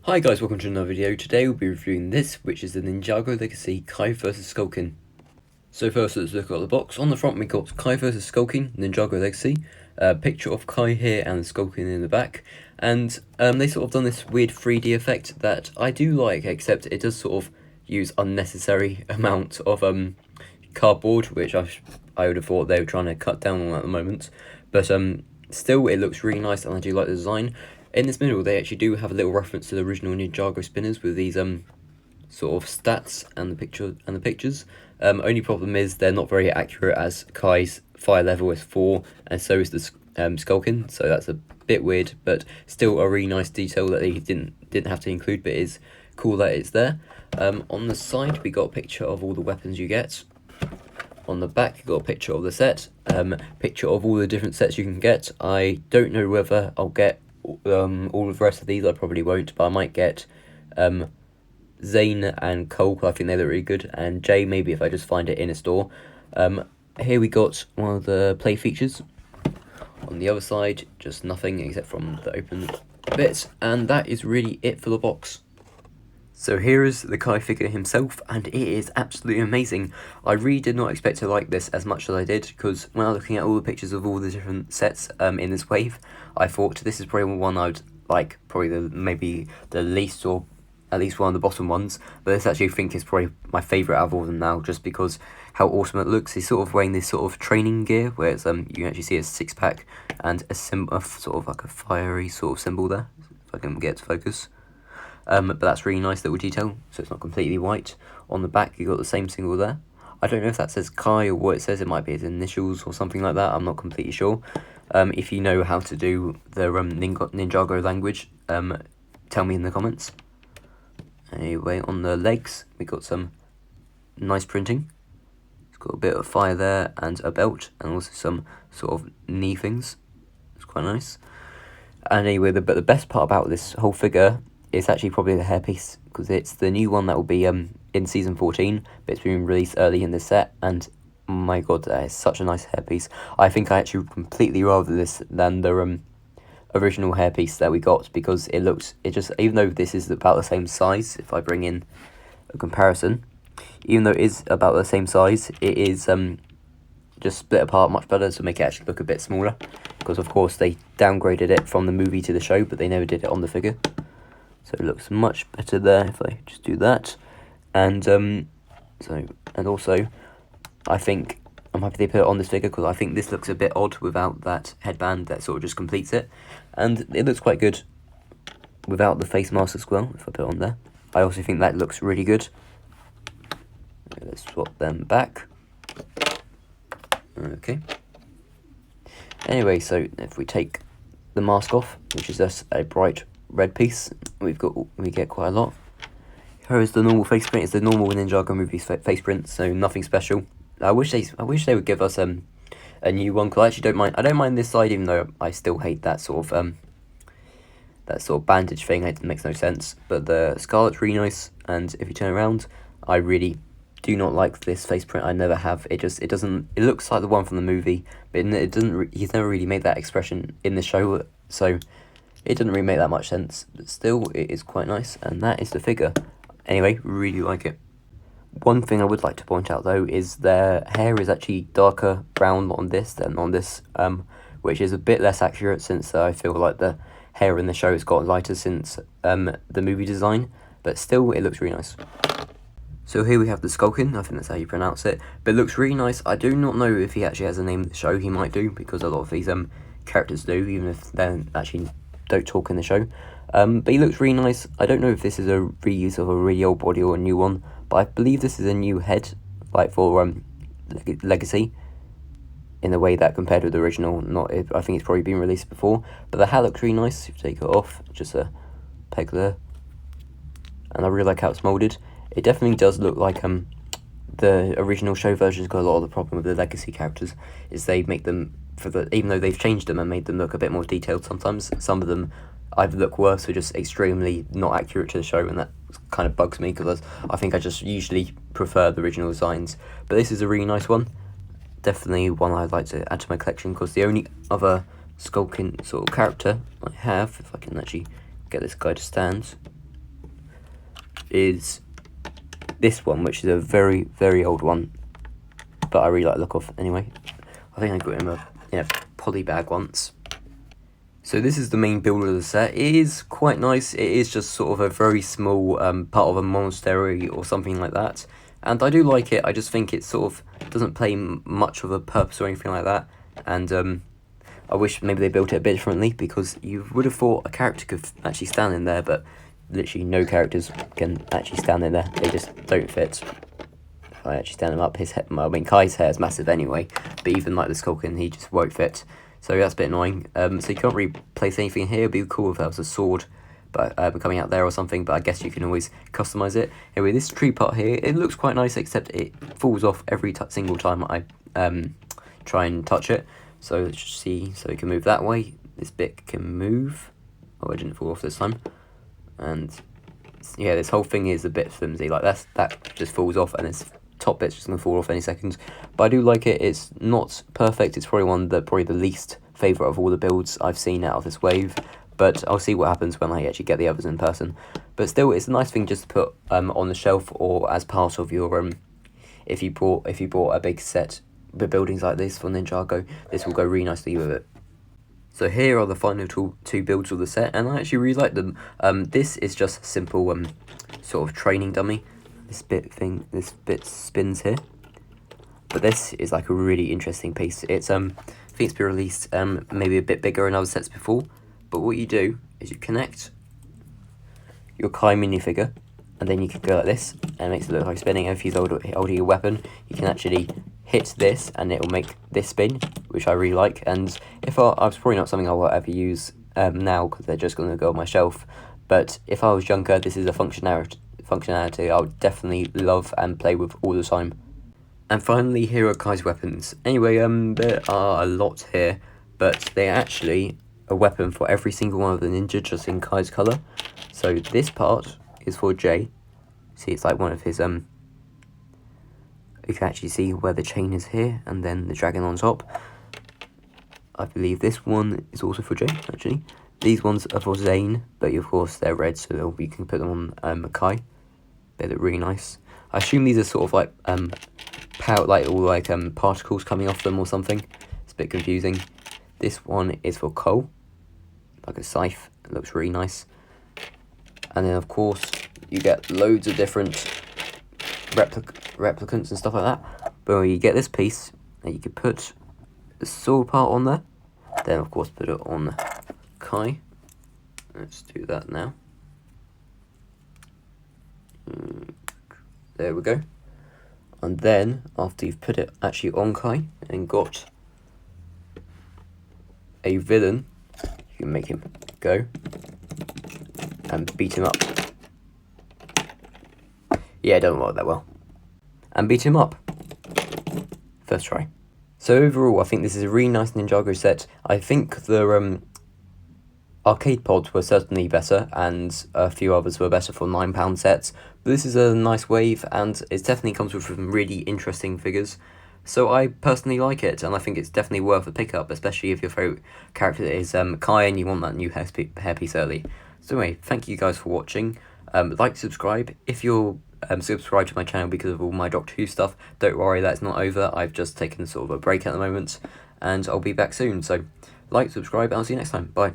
Hi guys, welcome to another video. Today we'll be reviewing this, which is the Ninjago Legacy Kai vs Skulking. So first let's look at the box. On the front we got Kai vs Skulking, Ninjago Legacy, a picture of Kai here and Skulking in the back. And they sort of done this weird 3D effect that I do like, except it does sort of use unnecessary amount of cardboard, which I would have thought they were trying to cut down on at the moment. But still it looks really nice and I do like the design. In this middle, they actually do have a little reference to the original Ninjago spinners with these sort of stats and the pictures. Only problem is they're not very accurate, as Kai's fire level is 4 and so is the Skulking, so that's a bit weird, but still a really nice detail that they didn't have to include, but it is cool that it's there. On the side we got a picture of all the weapons you get. On the back you got a picture of the set, picture of all the different sets you can get. I don't know whether I'll get all of the rest of these. I probably won't, but I might get Zane and Cole. I think they look really good, and Jay maybe if I just find it in a store. Here we got one of the play features. On the other side, just nothing except from the open bits, and that is really it for the box. So here is the Kai figure himself, and it is absolutely amazing. I really did not expect to like this as much as I did, because when I was looking at all the pictures of all the different sets in this wave, I thought this is probably one I would like, probably maybe the least, or at least one of the bottom ones, but this actually I think is probably my favourite out of all of them now, just because how awesome it looks. He's sort of wearing this sort of training gear, where it's you can actually see a six-pack and a symbol, sort of like a fiery sort of symbol there, if I can get it to focus. But that's really nice little detail, so it's not completely white. On the back you got the same symbol there. I don't know if that says Kai or what it says. It might be his initials or something like that, I'm not completely sure. If you know how to do the Ninjago language, tell me in the comments. Anyway, on the legs we got some nice printing. It's got a bit of fire there and a belt, and also some sort of knee things. It's quite nice. And anyway, but the best part about this whole figure is actually probably the hairpiece, because it's the new one that will be in season 14, but it's been released early in the set, and oh my god, that is such a nice hairpiece. I think I actually completely rather this than the original hairpiece that we got, because it just, even though this is about the same size, if I bring in a comparison, even though it is about the same size, it is just split apart much better to make it actually look a bit smaller, because of course they downgraded it from the movie to the show, but they never did it on the figure. So it looks much better there if I just do that. And also I think I'm happy they put it on this figure, because I think this looks a bit odd without that headband that sort of just completes it. And it looks quite good without the face mask as well, if I put it on there. I also think that looks really good. Let's swap them back. Okay. Anyway, so if we take the mask off, which is just a bright red piece, we get quite a lot. Here is the normal face print. It's the normal Ninjago movie face print, so nothing special. I wish they would give us a new one, because I actually don't mind. I don't mind this side, even though I still hate that sort of bandage thing. It makes no sense. But the scarlet's really nice, and if you turn around, I really do not like this face print. I never have. It doesn't. It looks like the one from the movie, but it doesn't. He's never really made that expression in the show, so it doesn't really make that much sense, but still it is quite nice, and that is the figure. Anyway, really like it. One thing I would like to point out though is their hair is actually darker brown on this than on this, which is a bit less accurate, since I feel like the hair in the show has got lighter since the movie design, but still it looks really nice. So here we have the Skulking, I think that's how you pronounce it, but it looks really nice. I do not know if he actually has a name in the show. He might do, because a lot of these characters do, even if they're actually don't talk in the show. But he looks really nice. I don't know if this is a reuse of a really old body or a new one, but I believe this is a new head, like for Legacy, in the way that compared with the original. I think it's probably been released before, but the hat looks really nice. If you take it off, just a peg there, and I really like how it's molded. It definitely does look like the original show version's got a lot of the problem with the Legacy characters, is they make them, even though they've changed them and made them look a bit more detailed sometimes, some of them either look worse or just extremely not accurate to the show, and that kind of bugs me, because I think I just usually prefer the original designs. But this is a really nice one. Definitely one I'd like to add to my collection, because the only other Skulking sort of character I have, if I can actually get this guy to stand, is this one, which is a very, very old one, but I really like the look of anyway. I think I got him a poly bag once. So this is the main build of the set. It is quite nice. It is just sort of a very small part of a monastery or something like that. And I do like it. I just think it sort of doesn't play much of a purpose or anything like that. And I wish maybe they built it a bit differently, because you would have thought a character could actually stand in there, but literally no characters can actually stand in there. They just don't fit. If I actually stand him up, his head, I mean, Kai's hair is massive anyway, but even like the Skulking, he just won't fit. So that's a bit annoying. So you can't really place anything here. It'd be cool if there was a sword but coming out there or something, but I guess you can always customize it. Anyway, this tree part here, it looks quite nice, except it falls off every single time I try and touch it. So let's just see, so it can move that way. This bit can move. Oh, it didn't fall off this time. And yeah, this whole thing is a bit flimsy. Like that just falls off, and this top bit's just gonna fall off any second. But I do like it. It's not perfect. It's probably probably the least favourite of all the builds I've seen out of this wave. But I'll see what happens when I actually get the others in person. But still, it's a nice thing just to put on the shelf, or as part of your if you bought a big set with buildings like this for Ninjago, this will go really nicely with it. So here are the final two builds of the set, and I actually really like them. This is just a simple sort of training dummy. This bit spins here, but this is like a really interesting piece. It's I think it's been released maybe a bit bigger in other sets before. But what you do is you connect your Kai minifigure, and then you can go like this, and it makes it look like spinning. And if he's holding a weapon, you can actually hit this, and it will make this spin, which I really like. And if it's probably not something I will ever use now, because they're just going to go on my shelf. But if I was younger, this is a functionality I would definitely love and play with all the time. And finally, here are Kai's weapons. Anyway, there are a lot here, but they actually a weapon for every single one of the ninja, just in Kai's colour. So this part is for Jay. See, it's like one of his you can actually see where the chain is here, and then the dragon on top. I believe this one is also for Jay, actually. These ones are for Zane, but of course they're red, so you can put them on Kai. They look really nice. I assume these are sort of like particles coming off them or something. It's a bit confusing. This one is for Cole, like a scythe. It looks really nice. And then of course you get loads of different replicants and stuff like that. But you get this piece, and you can put the sword part on there. Then of course put it on Kai. Let's do that now. There we go. And then after you've put it actually on Kai and got a villain, you can make him go and beat him up. Yeah, it doesn't work that well. And beat him up. First try. So overall, I think this is a really nice Ninjago set. I think the arcade pods were certainly better, and a few others were better for £9 sets. But this is a nice wave, and it definitely comes with some really interesting figures. So I personally like it, and I think it's definitely worth a pickup, especially if your favourite character is Kai and you want that new hairpiece early. So anyway, thank you guys for watching. Like, subscribe. If you're subscribed to my channel because of all my Doctor Who stuff, don't worry, that's not over. I've just taken sort of a break at the moment, and I'll be back soon. So like, subscribe, and I'll see you next time. Bye.